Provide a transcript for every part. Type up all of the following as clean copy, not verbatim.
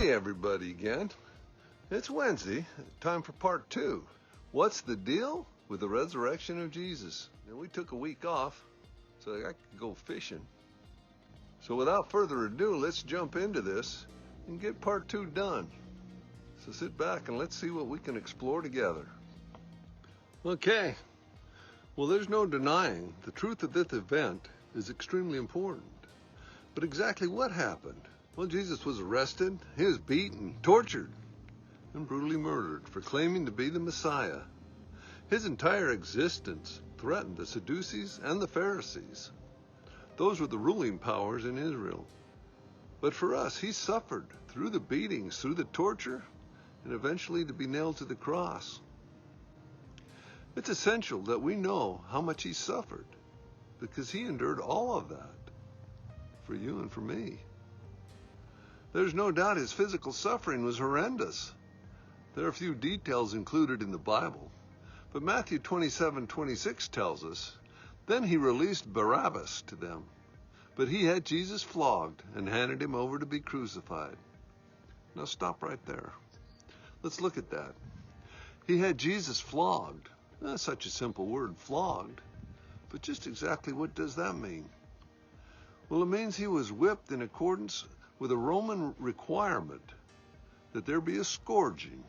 Hey everybody again. It's Wednesday, time for part 2. What's the deal with the resurrection of Jesus? And we took a week off so I could go fishing. So without further ado, let's jump into this and get part 2 done. So sit back and let's see what we can explore together. Okay, well there's no denying the truth of this event is extremely important. But exactly what happened? Well, Jesus was arrested, he was beaten, tortured, and brutally murdered for claiming to be the Messiah. His entire existence threatened the Sadducees and the Pharisees. Those were the ruling powers in Israel. But for us, he suffered through the beatings, through the torture, and eventually to be nailed to the cross. It's essential that we know how much he suffered, because he endured all of that for you and for me. There's no doubt his physical suffering was horrendous. There are a few details included in the Bible, but Matthew 27:26 tells us, "Then he released Barabbas to them, but he had Jesus flogged and handed him over to be crucified." Now stop right there. Let's look at that. He had Jesus flogged. That's such a simple word, flogged. But just exactly what does that mean? Well, it means he was whipped in accordance with a Roman requirement that there be a scourging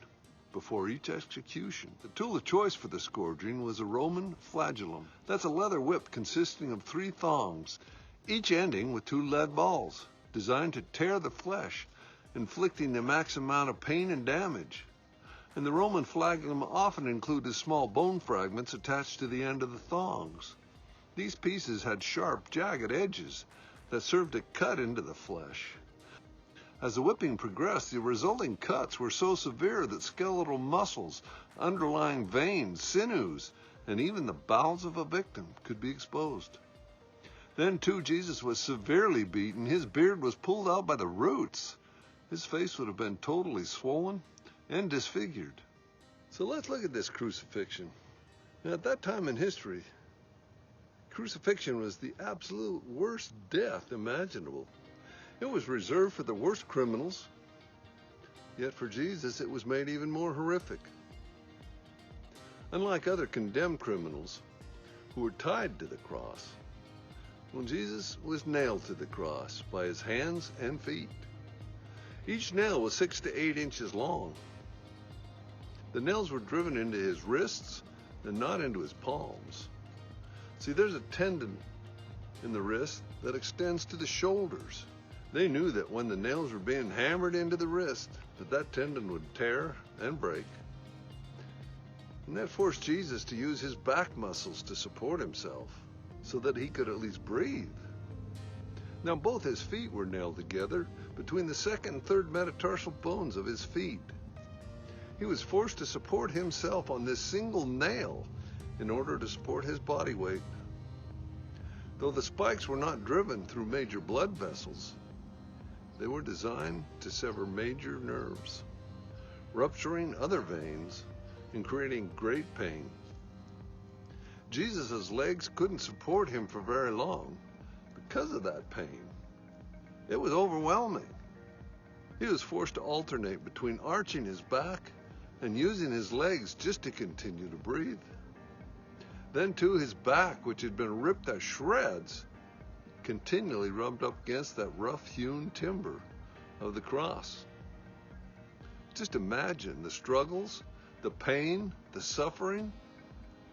before each execution. The tool of choice for the scourging was a Roman flagellum. That's a leather whip consisting of 3 thongs, each ending with 2 lead balls, designed to tear the flesh, inflicting the max amount of pain and damage. And the Roman flagellum often included small bone fragments attached to the end of the thongs. These pieces had sharp, jagged edges that served to cut into the flesh. As the whipping progressed, the resulting cuts were so severe that skeletal muscles, underlying veins, sinews, and even the bowels of a victim could be exposed. Then, too, Jesus was severely beaten. His beard was pulled out by the roots. His face would have been totally swollen and disfigured. So let's look at this crucifixion. Now, at that time in history, crucifixion was the absolute worst death imaginable. It was reserved for the worst criminals, yet for Jesus it was made even more horrific. Unlike other condemned criminals who were tied to the cross, well, Jesus was nailed to the cross by his hands and feet. Each nail was 6 to 8 inches long. The nails were driven into his wrists and not into his palms. See, there's a tendon in the wrist that extends to the shoulders. They knew that when the nails were being hammered into the wrist, that tendon would tear and break. And that forced Jesus to use his back muscles to support himself so that he could at least breathe. Now, both his feet were nailed together between the 2nd and 3rd metatarsal bones of his feet. He was forced to support himself on this single nail in order to support his body weight. Though the spikes were not driven through major blood vessels, they were designed to sever major nerves, rupturing other veins and creating great pain. Jesus' legs couldn't support him for very long because of that pain. It was overwhelming. He was forced to alternate between arching his back and using his legs just to continue to breathe. Then, too, his back, which had been ripped to shreds, continually rubbed up against that rough-hewn timber of the cross. Just imagine the struggles, the pain, the suffering,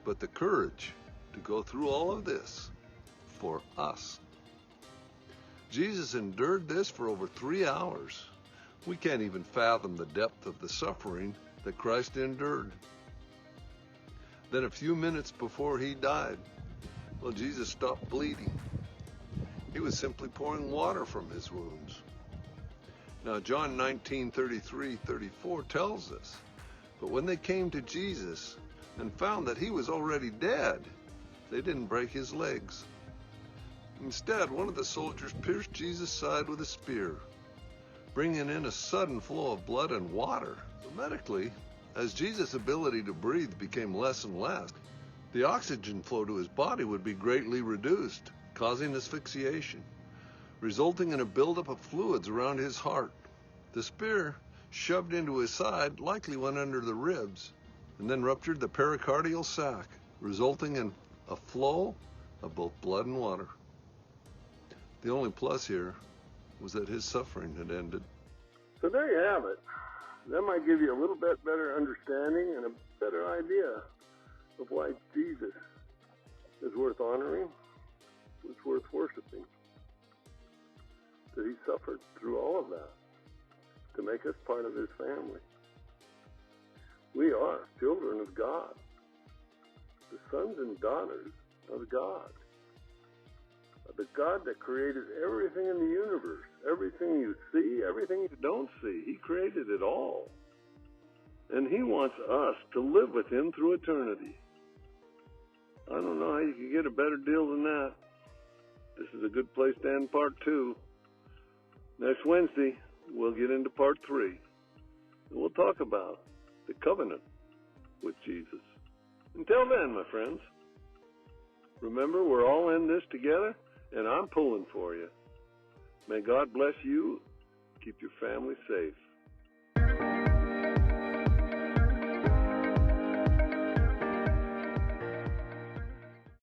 but the courage to go through all of this for us. Jesus endured this for over 3 hours. We can't even fathom the depth of the suffering that Christ endured. Then a few minutes before he died, well, Jesus stopped bleeding. He was simply pouring water from his wounds. Now, John 19:33-34 tells us, "But when they came to Jesus and found that he was already dead, they didn't break his legs. Instead, one of the soldiers pierced Jesus' side with a spear, bringing in a sudden flow of blood and water." So medically, as Jesus' ability to breathe became less and less, the oxygen flow to his body would be greatly reduced, causing asphyxiation, resulting in a buildup of fluids around his heart. The spear, shoved into his side, likely went under the ribs and then ruptured the pericardial sac, resulting in a flow of both blood and water. The only plus here was that his suffering had ended. So there you have it. That might give you a little bit better understanding and a better idea of why Jesus is worth honoring, is worth worshiping. That he suffered through all of that to make us part of his family. We are children of God, the sons and daughters of God. The God that created everything in the universe, everything you see, everything you don't see. He created it all. And he wants us to live with him through eternity. I don't know how you can get a better deal than that. This is a good place to end part 2. Next Wednesday, we'll get into part 3. And we'll talk about the covenant with Jesus. Until then, my friends, remember we're all in this together, and I'm pulling for you. May God bless you. Keep your family safe.